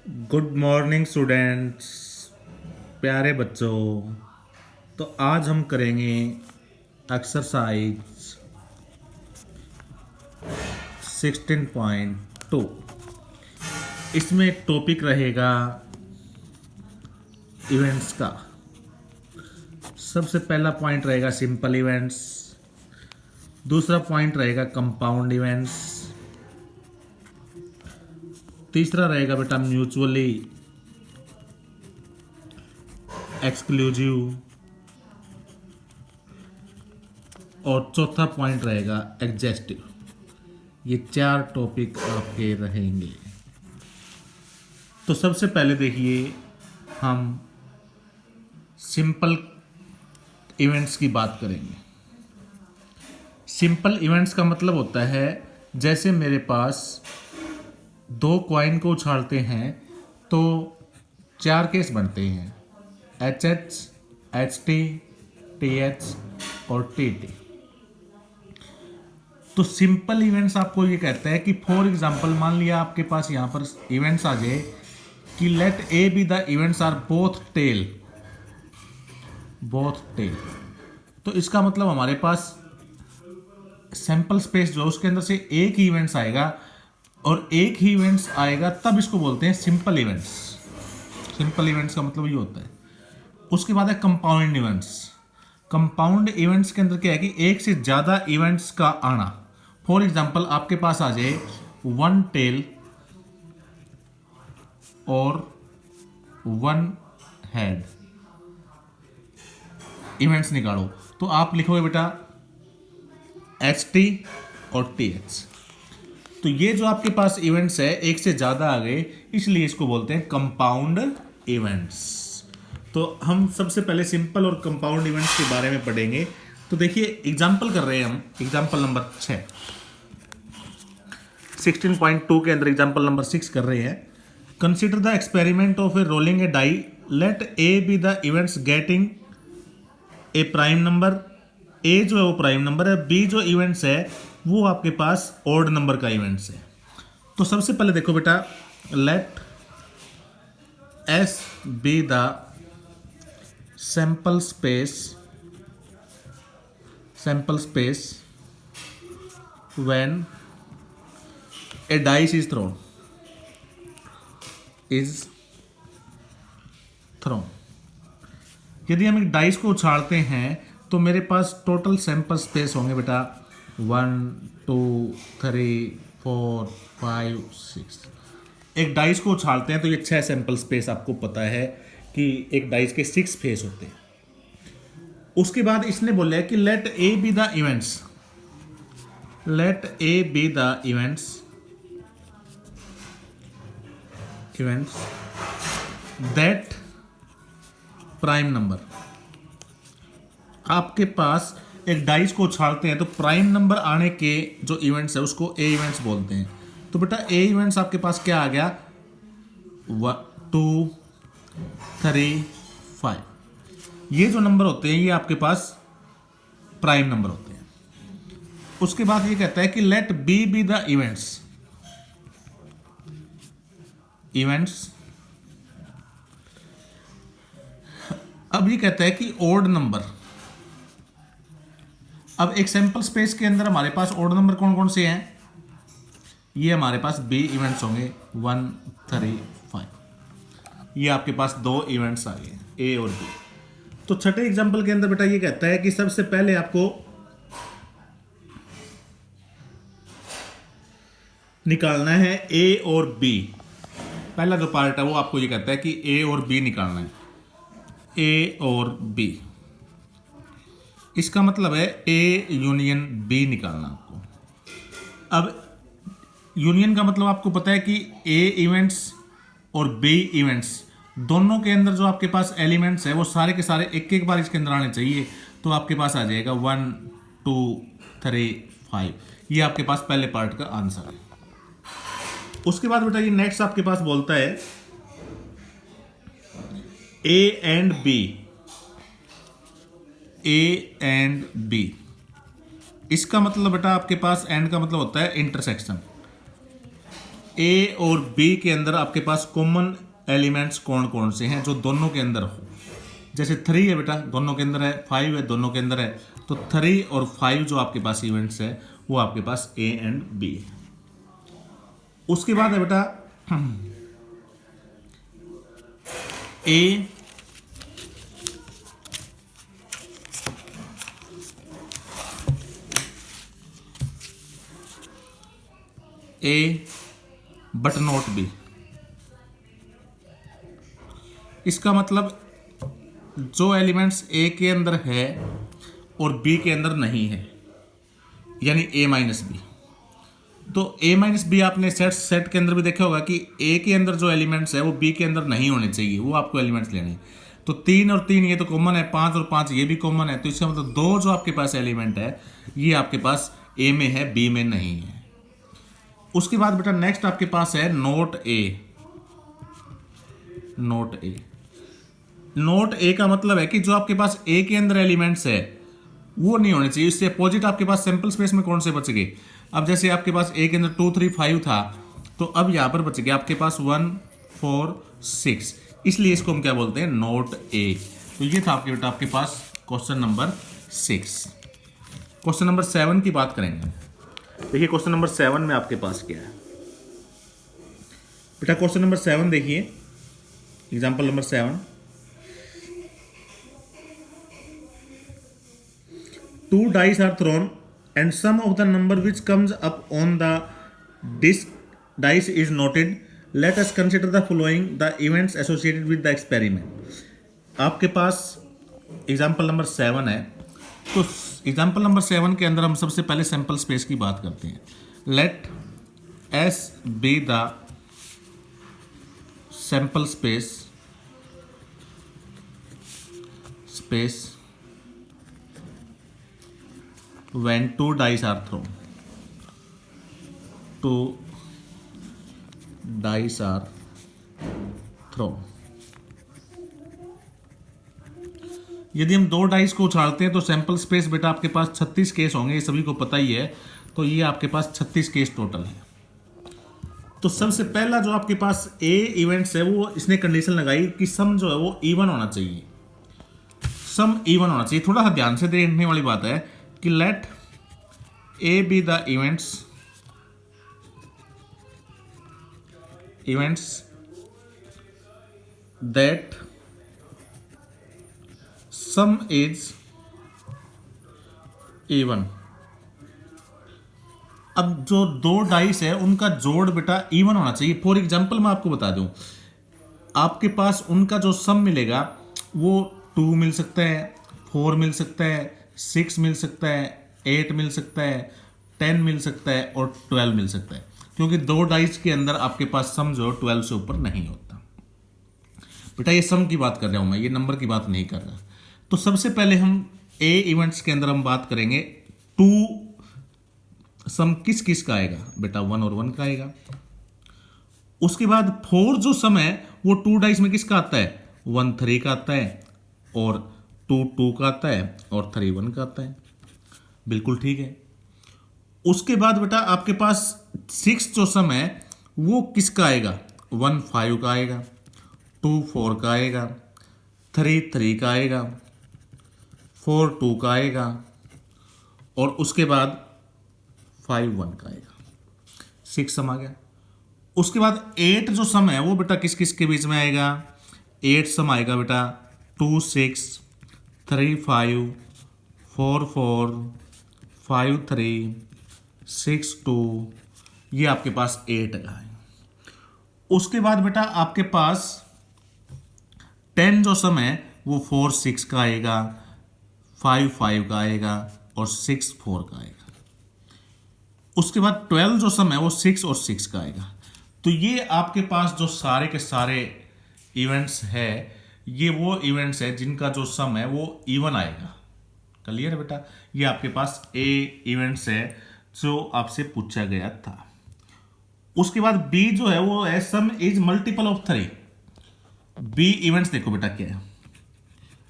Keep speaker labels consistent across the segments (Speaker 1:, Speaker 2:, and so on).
Speaker 1: Good morning students, प्यारे बच्चों। तो आज हम करेंगे एक्सरसाइज 16.2। इसमें टॉपिक रहेगा इवेंट्स का। सबसे पहला पॉइंट रहेगा सिंपल इवेंट्स, दूसरा पॉइंट रहेगा कंपाउंड इवेंट्स, तीसरा रहेगा बेटा म्यूचुअली एक्सक्लूसिव, और चौथा पॉइंट रहेगा एग्जेस्टिव। ये 4 टॉपिक आपके रहेंगे। तो सबसे पहले देखिए, हम सिंपल इवेंट्स की बात करेंगे। सिंपल इवेंट्स का मतलब होता है, जैसे मेरे पास 2 कॉइन को उछालते हैं तो 4 केस बनते हैं, HH, HT, TH और TT। तो सिंपल इवेंट्स आपको ये कहता है कि फॉर एग्जांपल मान लिया आपके पास यहाँ पर इवेंट्स आ जाए कि let A be the events are both tail. तो इसका मतलब हमारे पास सैंपल स्पेस जो उसके अंदर से एक ही इवेंट्स आएगा और एक ही इवेंट्स आएगा, तब इसको बोलते हैं सिंपल इवेंट्स। सिंपल इवेंट्स का मतलब ये होता है। उसके बाद है कंपाउंड इवेंट्स। कंपाउंड इवेंट्स के अंदर क्या है कि एक से ज़्यादा इवेंट्स का आना। फॉर एग्जांपल आपके पास आ जाए 1 टेल और 1 हेड, इवेंट्स निकालो तो आप लिखोगे बेटा HT और TH। तो ये जो आपके पास इवेंट्स है एक से ज़्यादा आ गए, इसलिए इसको बोलते हैं कंपाउंड इवेंट्स। तो हम सबसे पहले सिंपल और कंपाउंड इवेंट्स के बारे में पढ़ेंगे। तो देखिए एग्जाम्पल कर रहे हैं हम, एग्जाम्पल नंबर 6 16.2 के अंदर एग्जाम्पल नंबर 6 कर रहे हैं। Consider the experiment of a rolling a die, let A be the events getting a prime number. A जो है वो प्राइम नंबर है, बी जो इवेंट्स है वो आपके पास ऑड नंबर का इवेंट्स है। तो सबसे पहले देखो बेटा, let S be the sample space when a dice is thrown. यदि हम एक डाइस को उछालते हैं तो मेरे पास टोटल सैंपल स्पेस होंगे बेटा 1 2 3 4 5 6। एक डाइस को उछालते हैं तो ये 6 सैंपल स्पेस, आपको पता है कि एक डाइस के 6 फेस होते हैं। उसके बाद इसने बोला है कि let A be the events that prime number. आपके पास एक डाइस को उछालते हैं तो प्राइम नंबर आने के जो इवेंट्स है उसको ए इवेंट्स बोलते हैं। तो बेटा ए इवेंट्स आपके पास क्या आ गया, 2 3 5। ये जो नंबर होते हैं ये आपके पास प्राइम नंबर होते हैं। उसके बाद ये कहता है कि let B be the events. अब ये कहता है कि ओड नंबर। अब एक सैंपल स्पेस के अंदर हमारे पास ओड नंबर कौन कौन से हैं, ये हमारे पास बी इवेंट्स होंगे 1 3 5। ये आपके पास 2 इवेंट्स आ गए, ए और बी। तो छठे एग्जांपल के अंदर बेटा ये कहता है कि सबसे पहले आपको निकालना है ए और बी। पहला जो पार्ट है वो आपको ये कहता है कि ए और बी निकालना है, ए और बी। इसका मतलब है ए यूनियन बी निकालना आपको। अब यूनियन का मतलब आपको पता है कि ए इवेंट्स और बी इवेंट्स दोनों के अंदर जो आपके पास एलिमेंट्स है वो सारे के सारे एक एक बार इसके अंदर आने चाहिए। तो आपके पास आ जाएगा 1 2 3 5। ये आपके पास पहले पार्ट का आंसर है। उसके बाद बेटा ये नेक्स्ट आपके पास बोलता है ए एंड बी। इसका मतलब बेटा आपके पास एंड का मतलब होता है इंटरसेक्शन। ए और बी के अंदर आपके पास कॉमन एलिमेंट्स कौन कौन से हैं जो दोनों के अंदर हो। जैसे 3 है बेटा, दोनों के अंदर है, 5 है, दोनों के अंदर है, तो 3 और 5 जो आपके पास इवेंट्स है वो आपके पास ए एंड बी है। उसके बाद है बेटा ए बट नॉट बी। इसका मतलब जो एलिमेंट्स ए के अंदर है और बी के अंदर नहीं है, यानी ए माइनस बी। तो ए माइनस बी आपने सेट के अंदर भी देखा होगा कि ए के अंदर जो एलिमेंट्स है वो बी के अंदर नहीं होने चाहिए, वो आपको एलिमेंट्स लेने हैं। तो 3 और 3 ये तो कॉमन है, 5 और 5 ये भी कॉमन है, तो इसका मतलब 2 जो आपके पास एलिमेंट है ये आपके पास ए में है, बी में नहीं है। उसके बाद बेटा नेक्स्ट आपके पास है नोट ए। नोट ए, नोट ए का मतलब है कि जो आपके पास ए के अंदर एलिमेंट्स है वो नहीं होने चाहिए। इससे अपोजिट आपके पास सैंपल स्पेस में कौन से बच गए। अब जैसे आपके पास ए के अंदर 2 3 5 था, तो अब यहां पर बच गया आपके पास 1 4 6, इसलिए इसको हम क्या बोलते हैं, नोट ए। तो ये था आपके बेटा आपके पास क्वेश्चन नंबर 6। क्वेश्चन नंबर 7 की बात करेंगे। देखिए क्वेश्चन नंबर 7 में आपके पास क्या है बेटा। क्वेश्चन नंबर 7 देखिए, example number 7। 2 dice are thrown and sum of the number which comes up on the dice is noted. Let us consider the following the events associated with the experiment. आपके पास example number 7 है। तो example number 7 के अंदर हम सबसे पहले sample space की बात करते हैं। Let S be the sample space when 2 dice are thrown. 2 dice are thrown. यदि हम 2 डाइस को उछालते हैं तो सैंपल स्पेस बेटा आपके पास 36 केस होंगे, ये सभी को पता ही है। तो ये आपके पास 36 केस टोटल है। तो सबसे पहला जो आपके पास ए इवेंट्स है वो इसने कंडीशन लगाई कि सम जो है वो इवन होना चाहिए। सम इवन होना चाहिए। थोड़ा सा ध्यान से देखने वाली बात है कि let A be the events that sum is even. अब जो 2 डाइस है उनका जोड़ बेटा इवन होना चाहिए। फॉर एग्जांपल मैं आपको बता दूं, आपके पास उनका जो सम मिलेगा वो 2 मिल सकता है, 4 मिल सकता है, 6 मिल सकता है, 8 मिल सकता है, 10 मिल सकता है और 12 मिल सकता है। क्योंकि 2 डाइस के अंदर आपके पास सम जो 12 से ऊपर नहीं होता। बेटा ये सम की बात कर रहा हूं मैं, ये नंबर की बात नहीं कर रहा। तो सबसे पहले हम ए इवेंट्स के अंदर हम बात करेंगे 2 सम किस किस का आएगा बेटा, 1 और 1 का आएगा। उसके बाद 4 जो सम है वो 2 डाइस में किसका आता है, 1 3 का आता है और 2 2 का आता है और 3 1 का आता है। बिल्कुल ठीक है। उसके बाद बेटा आपके पास 6 जो सम है वो किसका आएगा, 1 5 का आएगा, 2 4 का आएगा, 3 3 का आएगा, 4 2 का आएगा और उसके बाद 5 1 का आएगा। 6 सम आ गया। उसके बाद 8 जो सम है वो बेटा किस किस के बीच में आएगा, 8 सम आएगा बेटा 2 6 3 5 4 4 5 3 6 2, ये आपके पास 8 का है। उसके बाद बेटा आपके पास 10 जो सम है वो 4 6 का आएगा, 5 5 का आएगा और 6 4 का आएगा। उसके बाद 12 जो सम है वो 6 और 6 का आएगा। तो ये आपके पास जो सारे के सारे इवेंट्स है ये वो इवेंट्स है जिनका जो सम है वो इवन आएगा। क्लियर है बेटा। ये आपके पास ए इवेंट्स है जो आपसे पूछा गया था। उसके बाद बी जो है वो है sum is multiple of 3। B events देखो बेटा क्या है,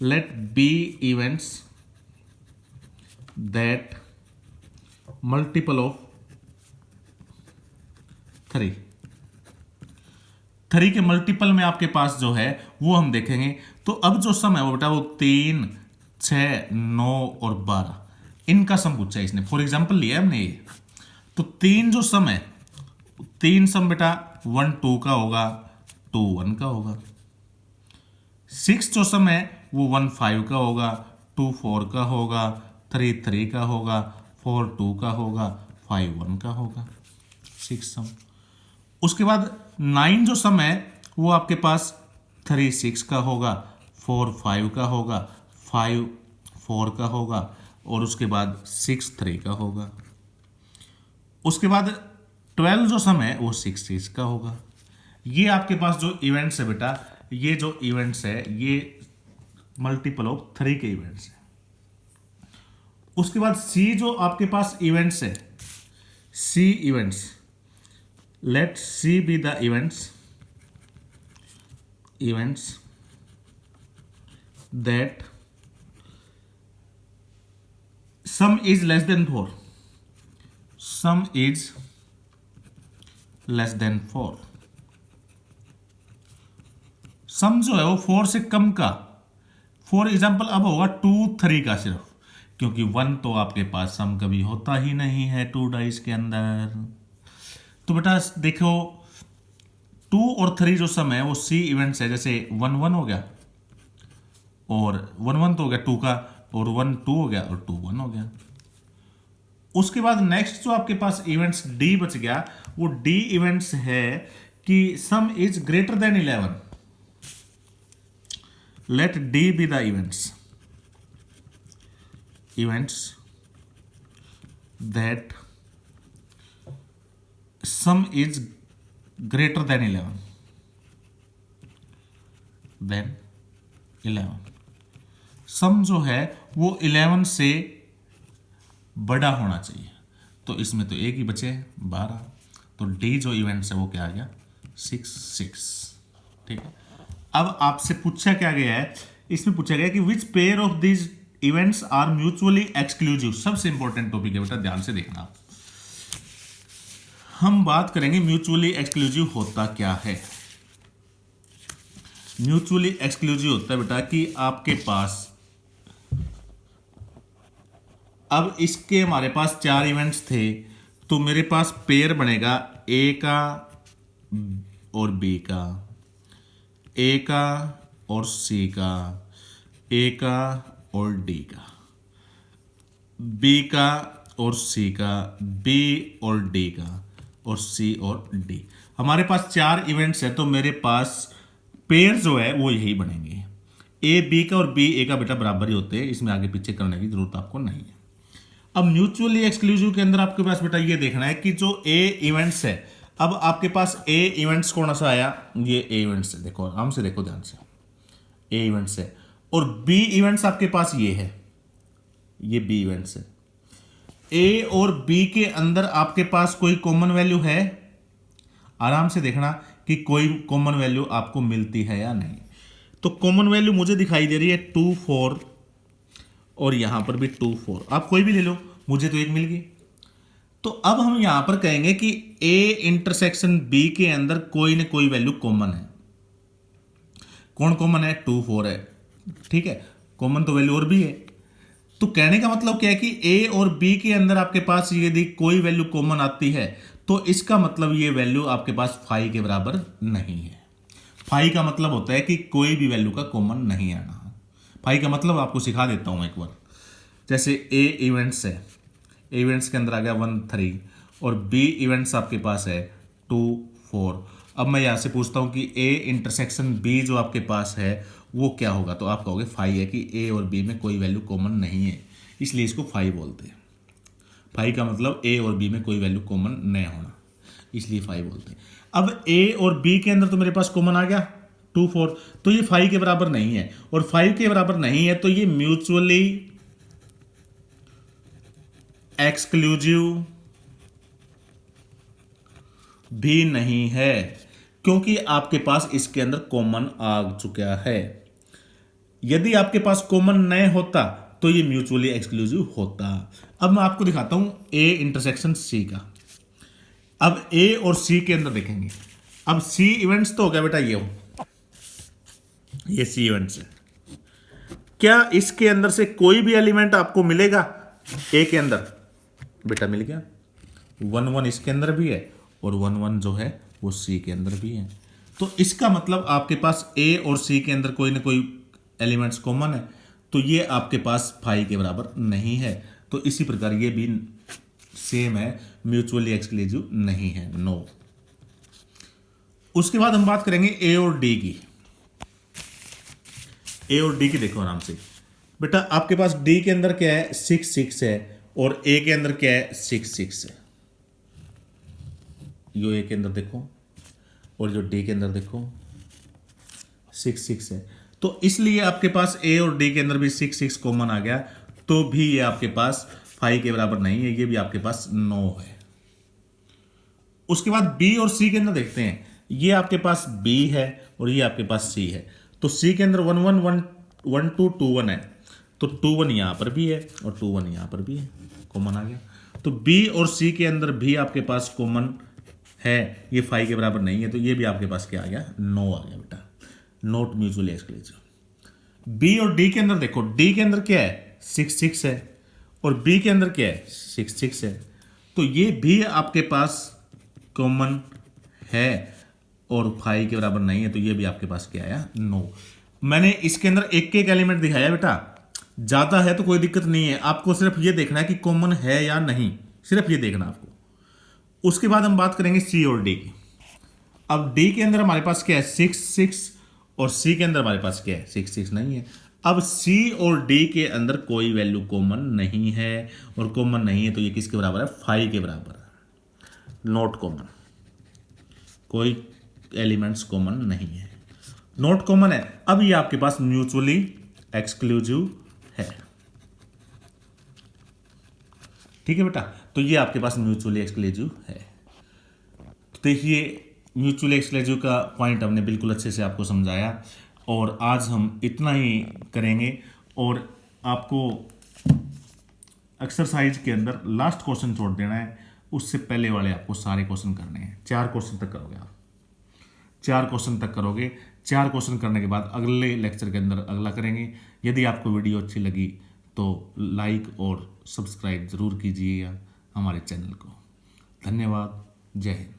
Speaker 1: let B events that multiple of 3। 3 के मल्टीपल में आपके पास जो है वो हम देखेंगे। तो अब जो सम है वो बेटा वो 3, 6, 9 और 12 इनका सम पूछा है इसने। फॉर एग्जाम्पल लिया हमने ये, तो 3 जो सम है, 3 सम बेटा 1 2 का होगा, 2 1 का होगा। 6 जो सम है वो 1 5 का होगा, 2 4 का होगा, 3 3 का होगा, 4 2 का होगा, 5 1 का होगा। 6 सम। उसके बाद 9 जो सम है वो आपके पास 3 6 का होगा, 4 5 का होगा, 5 4 का होगा और उसके बाद 6 3 का होगा। उसके बाद 12 जो सम है वो 6 6 का होगा। ये आपके पास जो इवेंट्स है बेटा, ये जो इवेंट्स है ये मल्टीपल ऑफ 3 के इवेंट्स है। उसके बाद सी जो आपके पास इवेंट्स है, C events, let C be the events that sum is less than 4, sum is less than 4। Sum जो है वो 4 से कम का, फॉर एग्जाम्पल अब होगा 2 3 का सिर्फ, क्योंकि 1 तो आपके पास सम कभी होता ही नहीं है 2 डाइस के अंदर। तो बेटा देखो 2 और 3 जो सम है वो सी इवेंट्स है, जैसे 1 1 हो गया और 1 1 तो हो गया 2 का, और 1 2 हो गया और 2 1 हो गया। उसके बाद नेक्स्ट जो आपके पास इवेंट्स डी बच गया, वो डी इवेंट्स है कि sum is greater than 11। Let D be the events that sum is greater than 11। Sum जो है वो 11 से बड़ा होना चाहिए। तो इसमें तो एक ही बचे 12, तो डी जो इवेंट्स है वो क्या आ गया 6 6। ठीक है। अब आपसे पूछा क्या गया है, इसमें पूछा गया कि which pair of these events are mutually exclusive. सबसे इंपॉर्टेंट टॉपिक है बेटा, ध्यान से देखना। हम बात करेंगे म्यूचुअली एक्सक्लूसिव होता क्या है। म्यूचुअली एक्सक्लूसिव होता है बेटा कि आपके पास, अब इसके हमारे पास 4 इवेंट्स थे, तो मेरे पास पेयर बनेगा ए का और बी का, ए का और सी का, ए का और डी का, बी का और सी का, बी और डी का, और सी और डी। हमारे पास 4 इवेंट्स है, तो मेरे पास पेयर जो है वो यही बनेंगे। ए बी का और बी ए का बेटा बराबर ही होते हैं, इसमें आगे पीछे करने की जरूरत आपको नहीं है। अब म्यूचुअली एक्सक्लूसिव के अंदर आपके पास बेटा ये देखना है कि जो ए इवेंट्स है, अब आपके पास ए इवेंट्स कौन सा आया, ये ए इवेंट्स है। देखो आराम से देखो ध्यान से, ए इवेंट्स है, और बी इवेंट्स आपके पास ये है, ये बी इवेंट्स है। ए और बी के अंदर आपके पास कोई कॉमन वैल्यू है, आराम से देखना कि कोई कॉमन वैल्यू आपको मिलती है या नहीं। तो कॉमन वैल्यू मुझे दिखाई दे रही है 2 4, और यहां पर भी 2 4, आप कोई भी ले लो, मुझे तो एक मिल गई। तो अब हम यहां पर कहेंगे कि ए इंटरसेक्शन बी के अंदर कोई ना कोई वैल्यू कॉमन है। कौन कॉमन है, 2 4 है। ठीक है, कॉमन तो वैल्यू और भी है। तो कहने का मतलब क्या है कि ए और बी के अंदर आपके पास यदि कोई वैल्यू कॉमन आती है, तो इसका मतलब ये वैल्यू आपके पास 5 के बराबर नहीं है। 5 का मतलब होता है कि कोई भी वैल्यू का कॉमन नहीं आना। 5 का मतलब आपको सिखा देता हूं एक बार। जैसे ए इवेंट्स है, ए इवेंट्स के अंदर आ गया 1 3, और बी इवेंट्स आपके पास है 2 4। अब मैं यहां से पूछता हूं कि ए इंटरसेक्शन बी जो आपके पास है वो क्या होगा, तो आप कहोगे 5 है कि ए और बी में कोई वैल्यू कॉमन नहीं है, इसलिए इसको 5 बोलते हैं। 5 का मतलब ए और बी में कोई वैल्यू कॉमन नहीं होना, इसलिए 5 बोलते हैं। अब ए और बी के अंदर तो मेरे पास कॉमन आ गया 2 4, तो ये 5 के बराबर नहीं है, और 5 के बराबर नहीं है तो ये म्यूचुअली एक्सक्लूसिव भी नहीं है, क्योंकि आपके पास इसके अंदर कॉमन आ चुका है। यदि आपके पास कॉमन नहीं होता तो ये म्यूचुअली एक्सक्लूसिव होता। अब मैं आपको दिखाता हूं ए इंटरसेक्शन सी का। अब ए और सी के अंदर देखेंगे, अब सी इवेंट्स तो हो गया बेटा, ये सी इवेंट्स है। क्या इसके अंदर से कोई भी एलिमेंट आपको मिलेगा ए के अंदर? बेटा मिल गया। 1 1 इसके अंदर भी है और 1 1 जो है वो सी के अंदर भी है। तो इसका मतलब आपके पास ए और सी के अंदर कोई ना कोई एलिमेंट्स कॉमन है, तो ये आपके पास फाई के बराबर नहीं है। तो इसी प्रकार ये भी सेम है, म्यूचुअली एक्सक्लूसिव नहीं है, नो। उसके बाद हम बात करेंगे ए और डी की। ए और डी की देखो आराम से बेटा, आपके पास डी के अंदर क्या है 6 6 है और ए के अंदर क्या है 6 6 है। यो ए के अंदर देखो और जो डी के अंदर देखो 6 6 है। तो इसलिए आपके पास ए और डी के अंदर भी 6 6 कॉमन आ गया, तो भी ये आपके पास 5 के बराबर नहीं है, ये भी आपके पास 9 है। उसके बाद बी और सी के अंदर देखते हैं, ये आपके पास बी है और ये आपके पास सी है। तो सी के अंदर 1 1 1 1 2 2 1 है, तो 2 1 यहां पर भी है और 2 1 यहां पर भी है, कॉमन आ गया। तो बी और सी के अंदर भी आपके पास कॉमन है, ये 5 के बराबर नहीं है, तो ये भी आपके पास क्या आ गया 9 आ गया बेटा, नॉट म्यूचुअली एक्सक्लूसिव। बी और डी के अंदर देखो, डी के अंदर क्या है 6 6 है और बी के अंदर क्या है 6 6 है, तो ये भी आपके पास कॉमन है और 5 के बराबर नहीं है, तो ये भी आपके पास क्या आया 9। मैंने इसके अंदर एक एक एलिमेंट दिखाया बेटा, ज्यादा है तो कोई दिक्कत नहीं है, आपको सिर्फ ये देखना है कि कॉमन है या नहीं, सिर्फ ये देखना आपको। उसके बाद हम बात करेंगे सी और डी की। अब डी के अंदर हमारे पास क्या है 6 6 और सी के अंदर हमारे पास क्या है 6 6 नहीं है। अब सी और डी के अंदर कोई वैल्यू कॉमन नहीं है, और कॉमन नहीं है तो ये किसके बराबर है 5 के बराबर है, नॉट कॉमन, कोई एलिमेंट्स कॉमन नहीं है, नॉट कॉमन है। अब ये आपके पास म्यूचुअली एक्सक्लूसिव है, ठीक है बेटा, तो ये आपके पास म्यूचुअली एक्सक्लूसिव है। तो देखिए म्यूचुअली एक्सक्लूसिव का पॉइंट हमने बिल्कुल अच्छे से आपको समझाया, और आज हम इतना ही करेंगे। और आपको एक्सरसाइज के अंदर लास्ट क्वेश्चन छोड़ देना है, उससे पहले वाले आपको सारे क्वेश्चन करने हैं। 4 क्वेश्चन तक करोगे आप, 4 क्वेश्चन तक करोगे। 4 क्वेश्चन करने के बाद अगले लेक्चर के अंदर अगला करेंगे। यदि आपको वीडियो अच्छी लगी तो लाइक और सब्सक्राइब ज़रूर कीजिएगा हमारे चैनल को। धन्यवाद, जय हिंद।